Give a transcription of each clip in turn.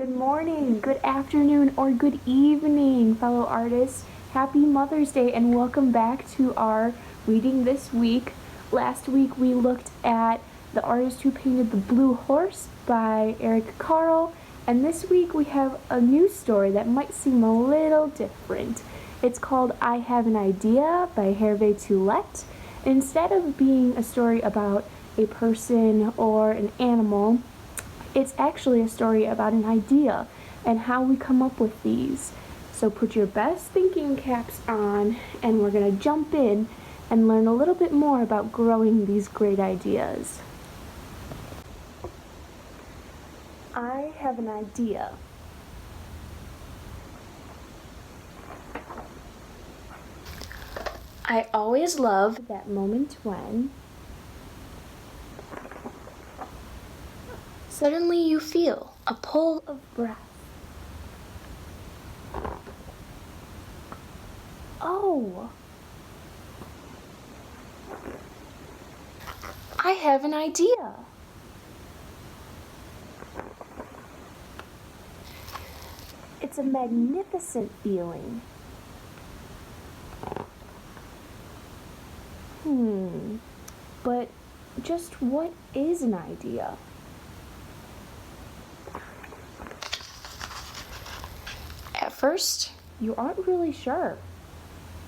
Good morning, good afternoon, or good evening, fellow artists. Happy Mother's Day and welcome back to our reading this week. Last week we looked at The Artist Who Painted the Blue Horse by Eric Carle, and this week we have a new story that might seem a little different. It's called I Have an Idea by Herve Tullet. Instead of being a story about a person or an animal, it's actually a story about an idea and how we come up with these. So put your best thinking caps on and we're going to jump in and learn a little bit more about growing these great ideas. I have an idea. I always love that moment when suddenly you feel a pull of breath. Oh! I have an idea. It's a magnificent feeling. But just what is an idea? At first, you aren't really sure,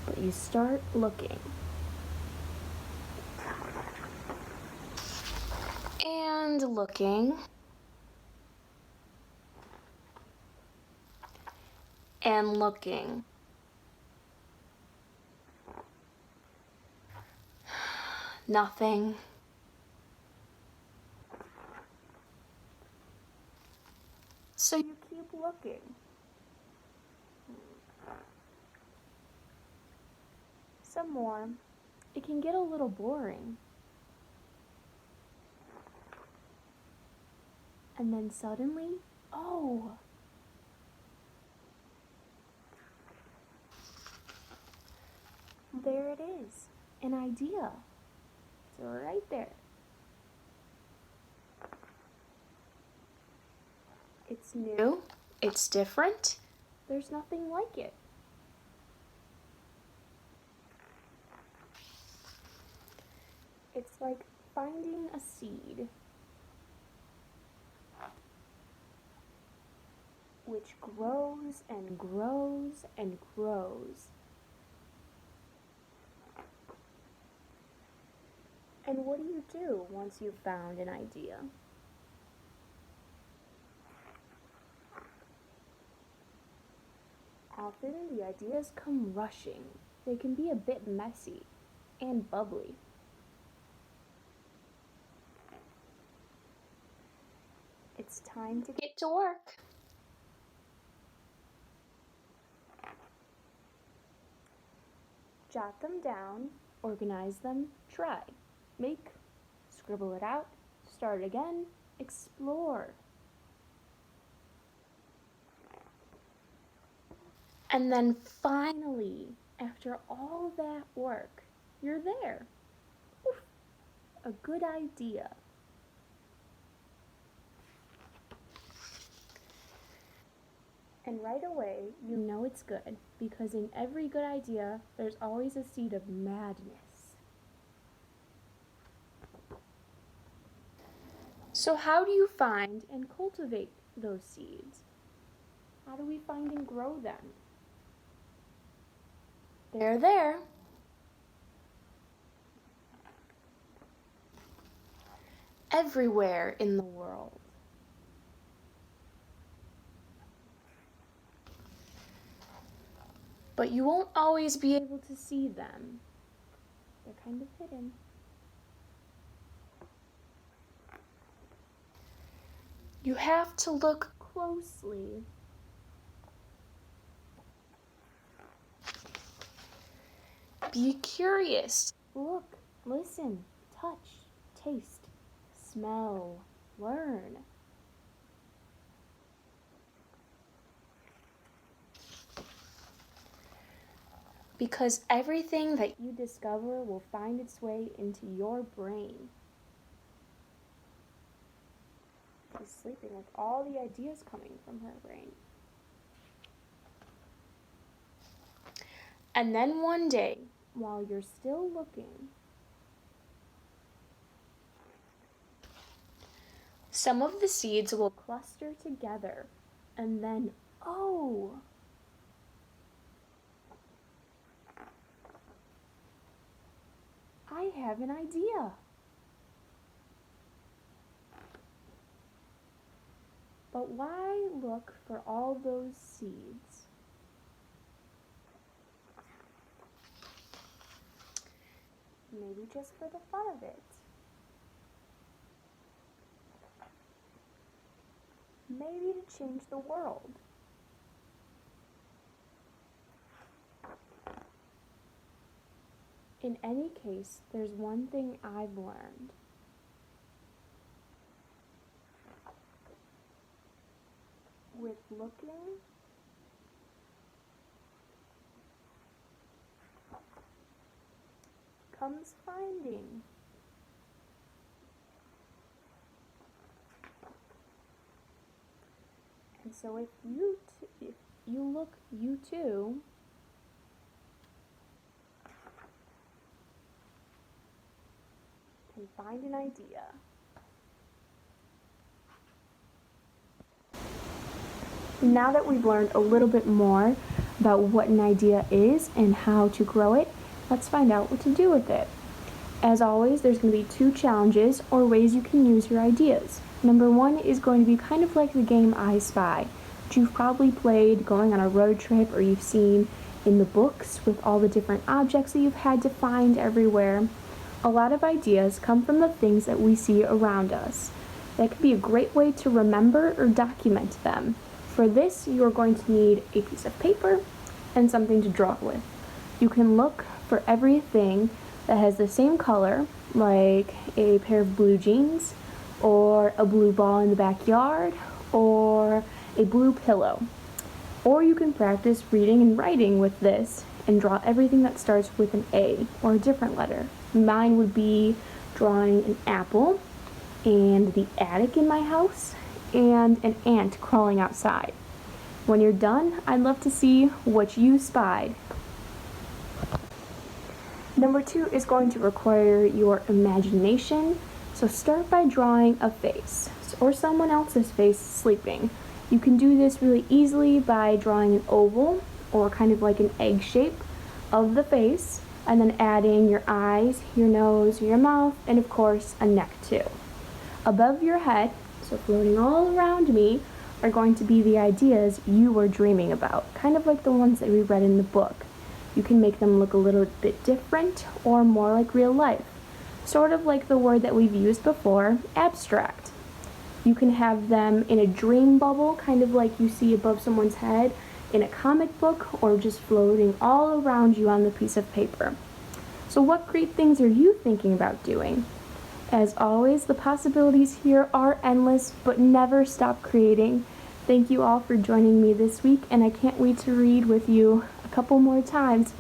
but you start looking. And looking. And looking. Nothing. So you keep looking. Some more. It can get a little boring. And then suddenly, oh! There it is, an idea. It's right there. It's new, it's different, there's nothing like it. It's like finding a seed, which grows and grows and grows. And what do you do once you've found an idea? Often the ideas come rushing. They can be a bit messy and bubbly. It's time to get to work. Jot them down, organize them, try, make, scribble it out, start again, explore. And then finally, after all that work, you're there. Oof, a good idea. And right away, you know it's good, because in every good idea, there's always a seed of madness. So how do you find and cultivate those seeds? How do we find and grow them? They're there. Everywhere in the world. But you won't always be able to see them. They're kind of hidden. You have to look closely. Be curious. Look, listen, touch, taste, smell, learn. Because everything that you discover will find its way into your brain. sleeping with all the ideas coming from her brain. And then one day, while you're still looking, some of the seeds will cluster together, and then, oh! I have an idea. But why look for all those seeds? Maybe just for the fun of it. Maybe to change the world. In any case, there's one thing I've learned. With looking, comes finding. And so if you look, you too can find an idea. Now that we've learned a little bit more about what an idea is and how to grow it, let's find out what to do with it. As always, there's going to be 2 challenges or ways you can use your ideas. Number 1 is going to be kind of like the game I Spy, which you've probably played going on a road trip or you've seen in the books with all the different objects that you've had to find everywhere. A lot of ideas come from the things that we see around us. That could be a great way to remember or document them. For this, you are going to need a piece of paper and something to draw with. You can look for everything that has the same color, like a pair of blue jeans, or a blue ball in the backyard, or a blue pillow. Or you can practice reading and writing with this and draw everything that starts with an A or a different letter. Mine would be drawing an apple, and the attic in my house, and an ant crawling outside. When you're done, I'd love to see what you spied. Number 2 is going to require your imagination, so start by drawing a face, or someone else's face sleeping. You can do this really easily by drawing an oval, or kind of like an egg shape of the face, and then adding your eyes, your nose, your mouth, and of course a neck too. Above your head, so floating all around me, are going to be the ideas you were dreaming about, kind of like the ones that we read in the book. You can make them look a little bit different or more like real life, sort of like the word that we've used before, abstract. You can have them in a dream bubble, kind of like you see above someone's head in a comic book, or just floating all around you on the piece of paper. So what great things are you thinking about doing? As always, the possibilities here are endless, but never stop creating. Thank you all for joining me this week, and I can't wait to read with you a couple more times.